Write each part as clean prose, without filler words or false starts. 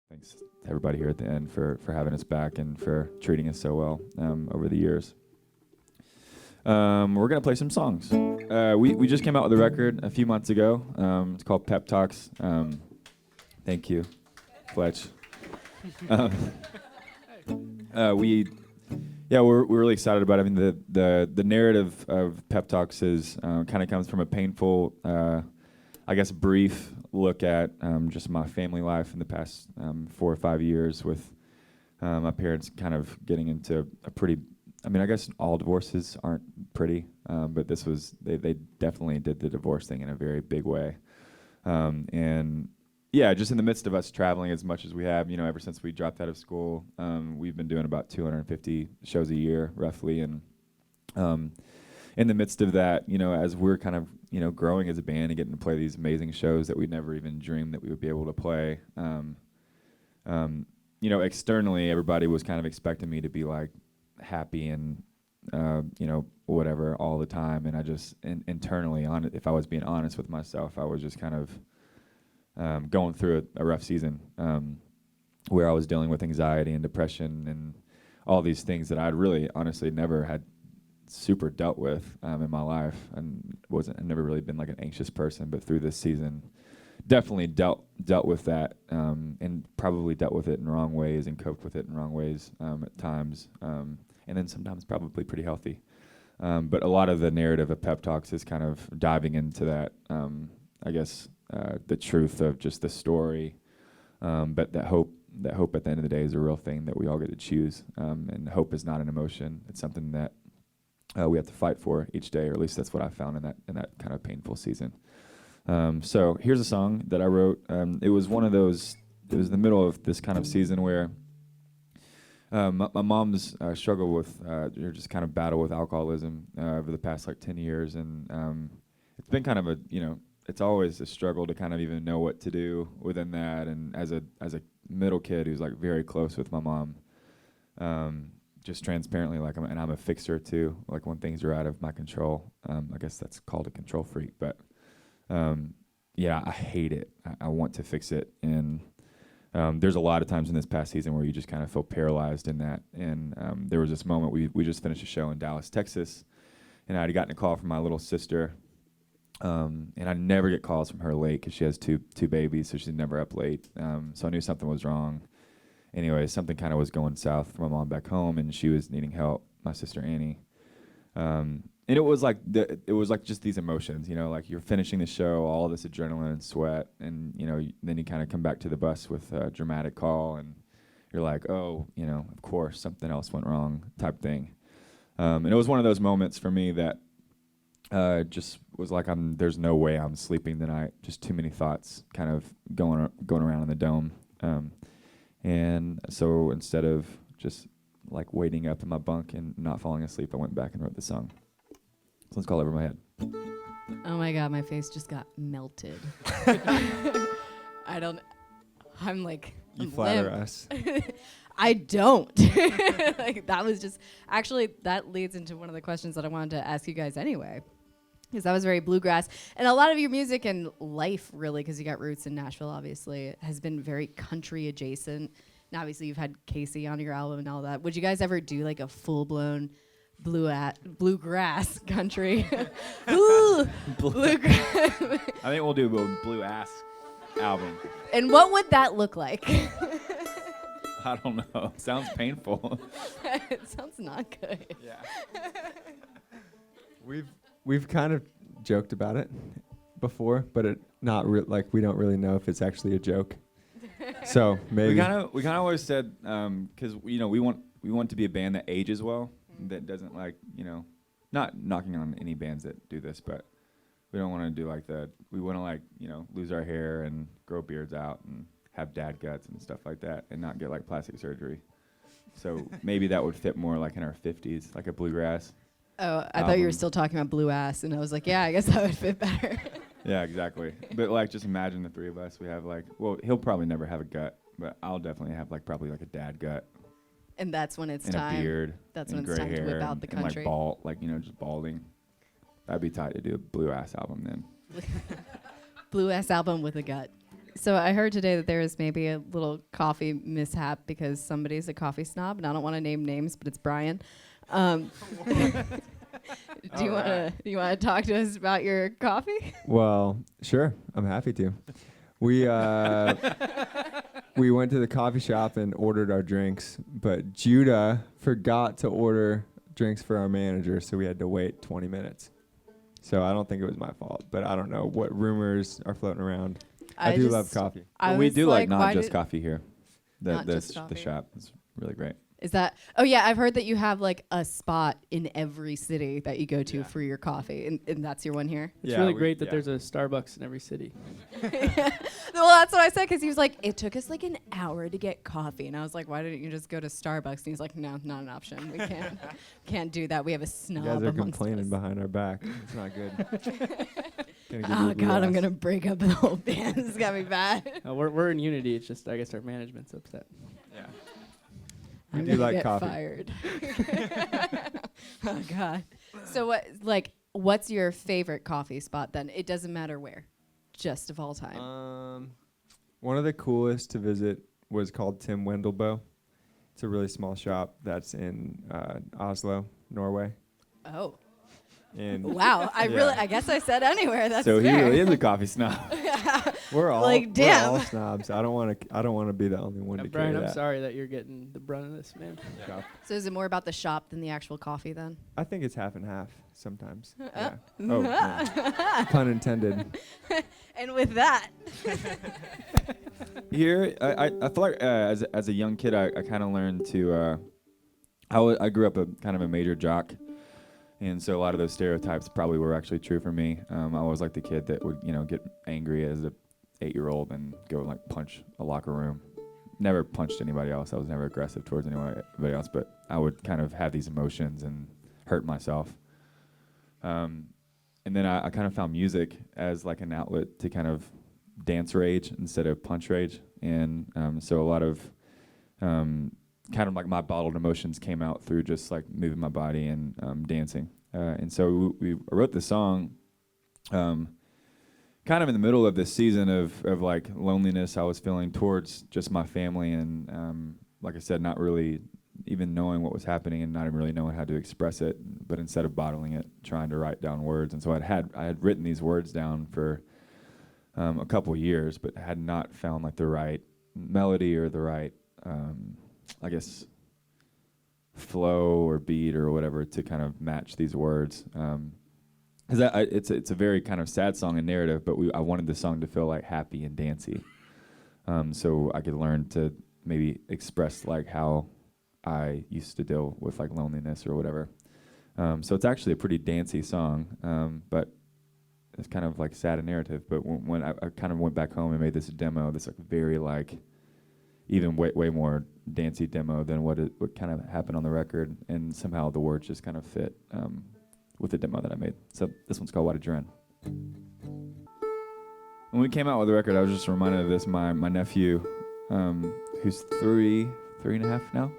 Thanks to everybody here at the end for having us back and for treating us so well over the years. We're gonna play some songs. We just came out with a record a few months ago. It's called Pep Talks. Thank you, Fletch. Um, we're really excited about it. I mean, the narrative of Pep Talks is kind of comes from a painful, I guess, brief look at just my family life in the past 4 or 5 years with my parents kind of getting into a pretty, I mean, I guess all divorces aren't pretty, but this was, they definitely did the divorce thing in a very big way. And yeah, just in the midst of us traveling as much as we have, ever since we dropped out of school, we've been doing about 250 shows a year, roughly. And in the midst of that, as we're kind of, growing as a band and getting to play these amazing shows that we never even dreamed that we would be able to play, externally, everybody was kind of expecting me to be like happy and, whatever all the time. And I just, internally, if I was being honest with myself, I was just kind of going through a rough season where I was dealing with anxiety and depression and all these things that I'd really honestly never had super dealt with in my life, and I've never really been like an anxious person, but through this season definitely dealt with that and probably dealt with it in wrong ways and coped with it in wrong ways at times, and then sometimes probably pretty healthy. But a lot of the narrative of Pep Talks is kind of diving into that, I guess, the truth of just the story, but that hope at the end of the day is a real thing that we all get to choose, and hope is not an emotion. It's something that we have to fight for each day, or at least that's what I found in that kind of painful season. So here's a song that I wrote. It was the middle of this kind of season where my mom's struggled with, or just kind of battle with alcoholism over the past like 10 years. And it's been kind of it's always a struggle to kind of even know what to do within that. And as a middle kid who's like very close with my mom, just transparently, like, I'm a fixer too. Like when things are out of my control, I guess that's called a control freak. But yeah, I hate it. I want to fix it. And there's a lot of times in this past season where you just kind of feel paralyzed in that. And there was this moment we just finished a show in Dallas, Texas, and I had gotten a call from my little sister. And I never get calls from her late because she has two babies, so she's never up late. So I knew something was wrong. Anyway, something kind of was going south for my mom back home, and she was needing help, my sister Annie. And it was like just these emotions, like you're finishing the show, all this adrenaline and sweat, and then you kind of come back to the bus with a dramatic call, and you're like, oh, of course something else went wrong, type thing. And it was one of those moments for me that just was like, there's no way I'm sleeping tonight. Just too many thoughts kind of going around in the dome. And so instead of just like waiting up in my bunk and not falling asleep, I went back and wrote the song. So let's call Over My Head. Oh my God, my face just got melted. I'm like, you flatter us. I don't. Like that was just, actually that leads into one of the questions that I wanted to ask you guys anyway. Because that was very bluegrass. And a lot of your music and life, really, because you got roots in Nashville, obviously, has been very country adjacent. And obviously, you've had Casey on your album and all that. Would you guys ever do like a full-blown bluegrass country? Bluegrass. I think we'll do a blue ass album. And what would that look like? I don't know. Sounds painful. It sounds not good. Yeah. We've kind of joked about it before, but like we don't really know if it's actually a joke. So maybe we kind of always said, because we want to be a band that ages well, that doesn't like not knocking on any bands that do this, but we don't want to do like we want to like lose our hair and grow beards out and have dad guts and stuff like that, and not get like plastic surgery. So maybe that would fit more like in our 50s, like a bluegrass. Oh, I thought you were still talking about blue ass, and I was like, yeah, I guess that would fit better. Yeah, exactly. But like, just imagine the three of us. We have like, well, he'll probably never have a gut, but I'll definitely have like probably like a dad gut. And that's when it's and time. A beard. That's and when it's time to whip out and, the country. And like just balding. That'd be tight to do a blue ass album then. Blue ass album with a gut. So I heard today that there is maybe a little coffee mishap because somebody's a coffee snob, and I don't want to name names, but it's Brian. Do you want to talk to us about your coffee? Well, sure. I'm happy to. We we went to the coffee shop and ordered our drinks, but Judah forgot to order drinks for our manager, so we had to wait 20 minutes. So I don't think it was my fault, but I don't know what rumors are floating around. I do love coffee. We do like why not just did- coffee here. Not The just coffee. shop is really great. Is that? Oh yeah, I've heard that you have like a spot in every city that you go to Yeah. for your coffee, and that's your one here. It's Yeah, really we- great that yeah. there's a Starbucks in every city. Well, that's what I said because he was like, it took us like an hour to get coffee, and I was like, why didn't you just go to Starbucks? And he's like, no, not an option. We can't do that. We have a You snob guys are amongst complaining us. behind our back. It's not good. Gonna give you Oh a blue God, I'm ass. gonna break up the whole band. This is gonna be bad. We're in unity. It's just I guess our management's upset. Yeah. I'm We do gonna like get coffee. fired. Oh God. So what's your favorite coffee spot then? It doesn't matter where, just of all time. One of the coolest to visit was called Tim Wendelboe. It's a really small shop that's in Oslo, Norway. Oh. And Wow. Yeah. I guess I said anywhere. That's So he fair. really is a coffee snob. we're all Like, we're damn. all snobs. I don't want to be the only one to Brian, carry I'm that. sorry that you're getting the brunt of this, man. Yeah. So is it more about the shop than the actual coffee then? I think it's half and half sometimes. Yeah. Oh, yeah. Pun intended. And with that, Here, I feel like as a young kid, I kind of learned to. I grew up a kind of a major jock, and so a lot of those stereotypes probably were actually true for me. I was like the kid that would get angry as a 8-year-old and go like punch a locker room. Never punched anybody else. I was never aggressive towards anybody else, but I would kind of have these emotions and hurt myself. And then I kind of found music as like an outlet to kind of dance rage instead of punch rage. And so a lot of kind of like my bottled emotions came out through just like moving my body and dancing. And so I wrote the song kind of in the middle of this season of like loneliness I was feeling towards just my family. And like I said, not really even knowing what was happening and not even really knowing how to express it, but instead of bottling it, trying to write down words. And so I had written these words down for a couple of years, but had not found like the right melody or the right, I guess, flow or beat or whatever to kind of match these words. Because it's a very kind of sad song and narrative, but I wanted the song to feel like happy and dancey, so I could learn to maybe express like how I used to deal with like loneliness or whatever. So it's actually a pretty dancey song, but it's kind of like sad and narrative. But when I kind of went back home and made this demo, this like very like even way more dancey demo than what kind of happened on the record, and somehow the words just kind of fit with the demo that I made. So this one's called Why Did You Run? When we came out with the record, I was just reminded of this. My nephew, who's three and a half now.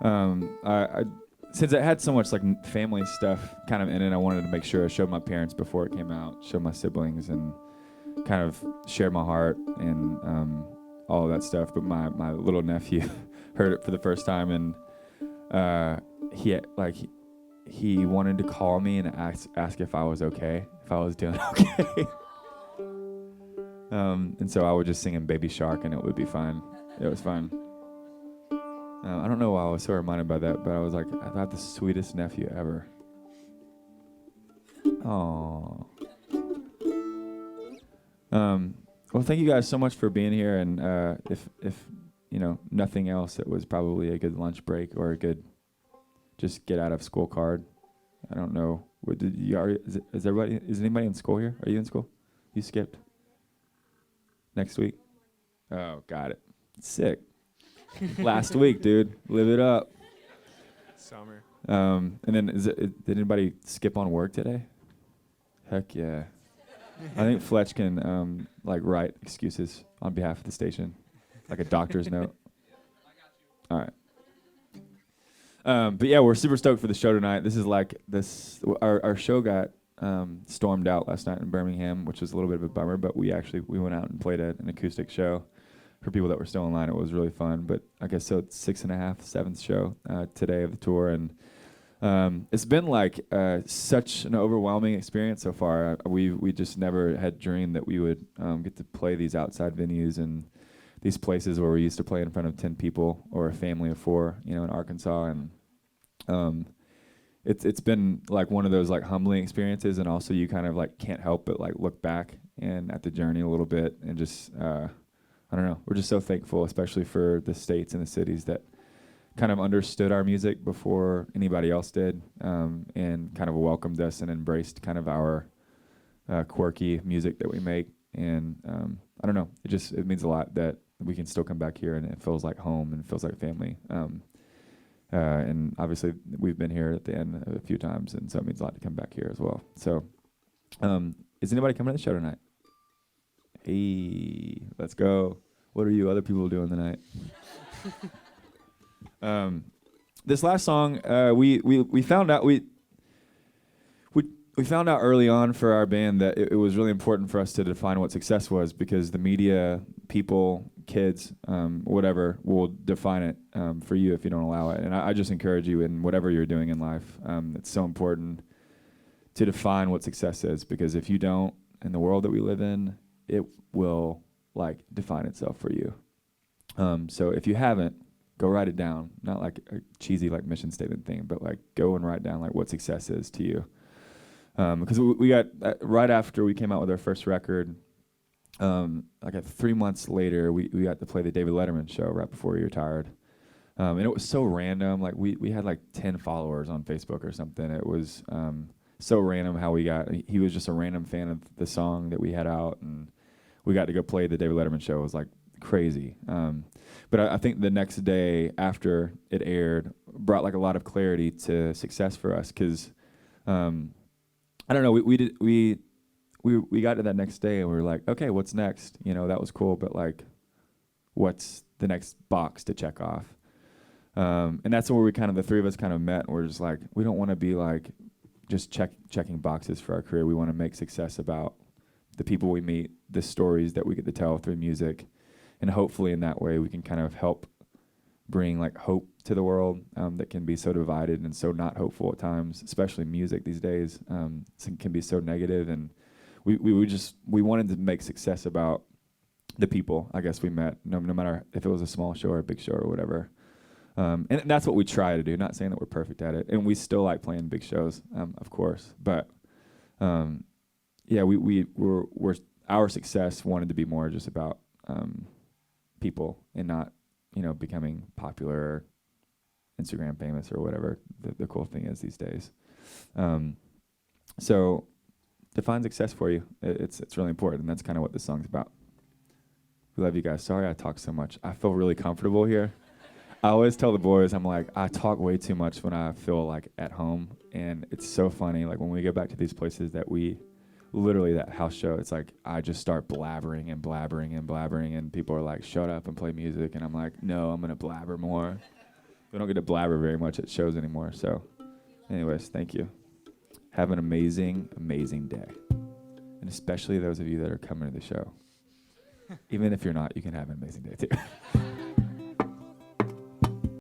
I since it had so much like family stuff kind of in it, I wanted to make sure I showed my parents before it came out, showed my siblings, and kind of shared my heart and all of that stuff. But my little nephew heard it for the first time, and he wanted to call me and ask if I was okay, if I was doing okay. And so I would just sing him Baby Shark, and it would be fine. It was fun. I don't know why I was so reminded by that, but I was like, I thought the sweetest nephew ever. Aww. Well, thank you guys so much for being here, and if nothing else, it was probably a good lunch break or a good just get out of school card. I don't know. Is anybody in school here? Are you in school? You skipped. Next week? Oh, got it. Sick. Last week, dude. Live it up. Summer. And then did anybody skip on work today? Heck yeah. I think Fletch can write excuses on behalf of the station, like a doctor's note. All right. But yeah, we're super stoked for the show tonight. This is like this. Our show got stormed out last night in Birmingham, which was a little bit of a bummer. But we went out and played an acoustic show for people that were still in line. It was really fun. But I guess so it's 6.5, seventh show today of the tour, and it's been like such an overwhelming experience so far. We just never had dreamed that we would get to play these outside venues and these places where we used to play in front of 10 people or a family of 4, in Arkansas. And it's been like one of those like humbling experiences, and also you kind of like can't help but like look back and at the journey a little bit and just I don't know. We're just so thankful, especially for the states and the cities that kind of understood our music before anybody else did, and kind of welcomed us and embraced kind of our quirky music that we make. And I don't know, it means a lot that we can still come back here and it feels like home and it feels like family. And obviously we've been here at the end a few times, and so it means a lot to come back here as well. So is anybody coming to the show tonight? Hey, let's go. What are you other people doing tonight? This last song, we found out we found out early on for our band that it was really important for us to define what success was, because the media, people, kids, whatever, will define it for you if you don't allow it. And I just encourage you in whatever you're doing in life. It's so important to define what success is, because if you don't, in the world that we live in, it will like define itself for you. So if you haven't, go write it down. Not like a cheesy like mission statement thing, but like go and write down like what success is to you. Because we got right after we came out with our first record, like 3 months later, we got to play the David Letterman show right before he retired. And it was so random. Like we had like 10 followers on Facebook or something. It was so random how he was just a random fan of the song that we had out, and we got to go play the David Letterman show. It was like crazy. But I think the next day after it aired brought like a lot of clarity to success for us, because I don't know, we got to that next day and we were like, okay, what's next? That was cool, but like, what's the next box to check off? And that's where the three of us kind of met, and we're just like, we don't want to be like just checking boxes for our career. We want to make success about the people we meet, the stories that we get to tell through music, and hopefully in that way we can kind of help bring like hope to the world that can be so divided and so not hopeful at times, especially music these days. Can be so negative, and we wanted to make success about the people I guess we met, no matter if it was a small show or a big show or whatever. And that's what we try to do. Not saying that we're perfect at it, and we still like playing big shows, of course. But yeah, we're our success wanted to be more just about people and not becoming popular or Instagram famous or whatever the cool thing is these days. So define success for you. It's really important, and that's kind of what this song's about. We love you guys. Sorry I talk so much. I feel really comfortable here. I always tell the boys, I'm like, I talk way too much when I feel like at home, and it's so funny. Like when we go back to these places that literally that house show, it's like I just start blabbering and blabbering and blabbering, and people are like, shut up and play music, and I'm like, no, I'm gonna blabber more. We don't get to blabber very much at shows anymore. So anyways, thank you. Have an amazing day, and especially those of you that are coming to the show. Even if you're not, you can have an amazing day too.